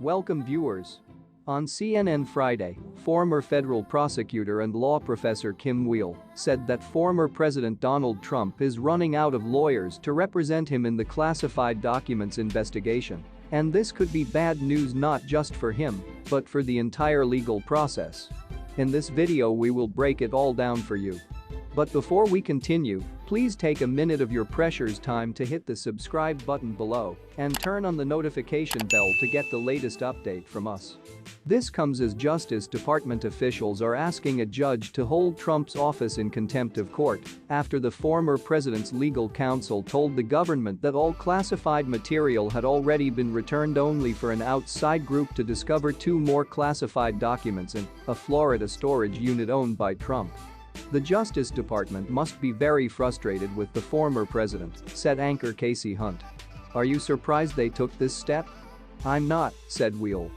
Welcome viewers. On CNN Friday, former federal prosecutor and law professor Kim Weil said that former President Donald Trump is running out of lawyers to represent him in the classified documents investigation. And this could be bad news not just for him, but for the entire legal process. In this video we will break it all down for you. But before we continue, please take a minute of your precious time to hit the subscribe button below and turn on the notification bell to get the latest update from us. This comes as Justice Department officials are asking a judge to hold Trump's office in contempt of court after the former president's legal counsel told the government that all classified material had already been returned only for an outside group to discover two more classified documents in a Florida storage unit owned by Trump. The Justice Department must be very frustrated with the former president, said anchor Casey Hunt. Are you surprised they took this step? I'm not, said Weil.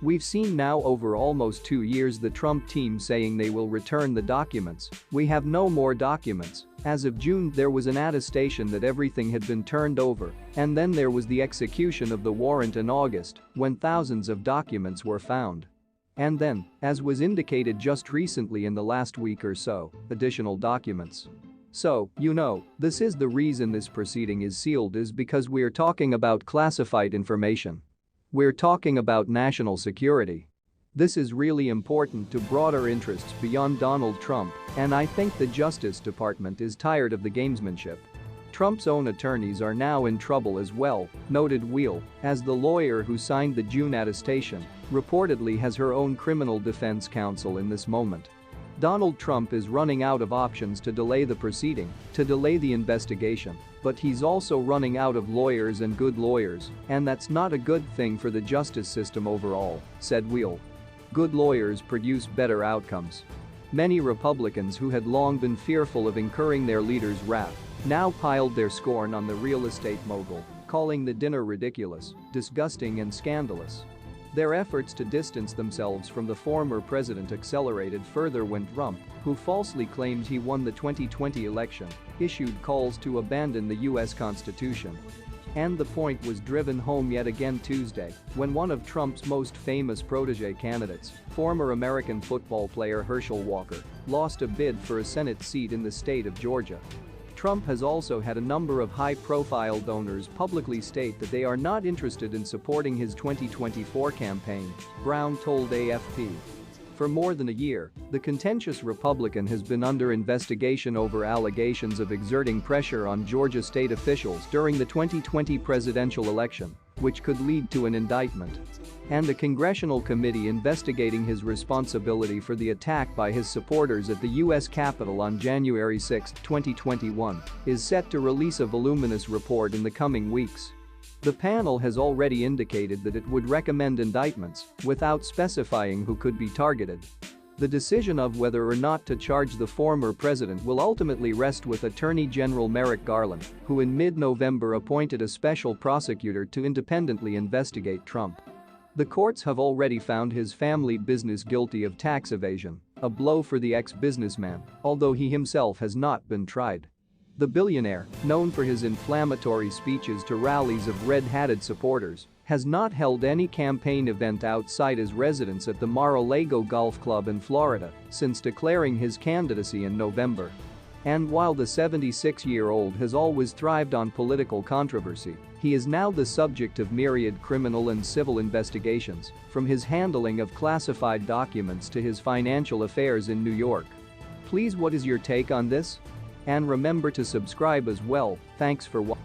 We've seen now over almost 2 years the Trump team saying they will return the documents. We have no more documents. As of June there was an attestation that everything had been turned over, and then there was the execution of the warrant in August, when thousands of documents were found. And then, as was indicated just recently in the last week or so, additional documents. So, this is the reason this proceeding is sealed is because we're talking about classified information. We're talking about national security. This is really important to broader interests beyond Donald Trump, and I think the Justice Department is tired of the gamesmanship. Trump's own attorneys are now in trouble as well, noted Weil, as the lawyer who signed the June attestation reportedly has her own criminal defense counsel in this moment. Donald Trump is running out of options to delay the proceeding, to delay the investigation, but he's also running out of lawyers and good lawyers, and that's not a good thing for the justice system overall, said Weil. Good lawyers produce better outcomes. Many Republicans who had long been fearful of incurring their leader's wrath now piled their scorn on the real estate mogul, calling the dinner ridiculous, disgusting and scandalous. Their efforts to distance themselves from the former president accelerated further when Trump, who falsely claimed he won the 2020 election, issued calls to abandon the U.S. Constitution. And the point was driven home yet again Tuesday when one of Trump's most famous protege candidates, former American football player Herschel Walker, lost a bid for a Senate seat in the state of Georgia. Trump has also had a number of high-profile donors publicly state that they are not interested in supporting his 2024 campaign, Brown told AFP. For more than a year, the contentious Republican has been under investigation over allegations of exerting pressure on Georgia state officials during the 2020 presidential election, which could lead to an indictment. And the congressional committee investigating his responsibility for the attack by his supporters at the U.S. Capitol on January 6, 2021, is set to release a voluminous report in the coming weeks. The panel has already indicated that it would recommend indictments without specifying who could be targeted. The decision of whether or not to charge the former president will ultimately rest with Attorney General Merrick Garland, who in mid-November appointed a special prosecutor to independently investigate Trump. The courts have already found his family business guilty of tax evasion, a blow for the ex-businessman, although he himself has not been tried. The billionaire, known for his inflammatory speeches to rallies of red-hatted supporters, has not held any campaign event outside his residence at the Mar-a-Lago Golf Club in Florida since declaring his candidacy in November. And while the 76-year-old has always thrived on political controversy, he is now the subject of myriad criminal and civil investigations, from his handling of classified documents to his financial affairs in New York. Please, what is your take on this? And remember to subscribe as well. Thanks for watching.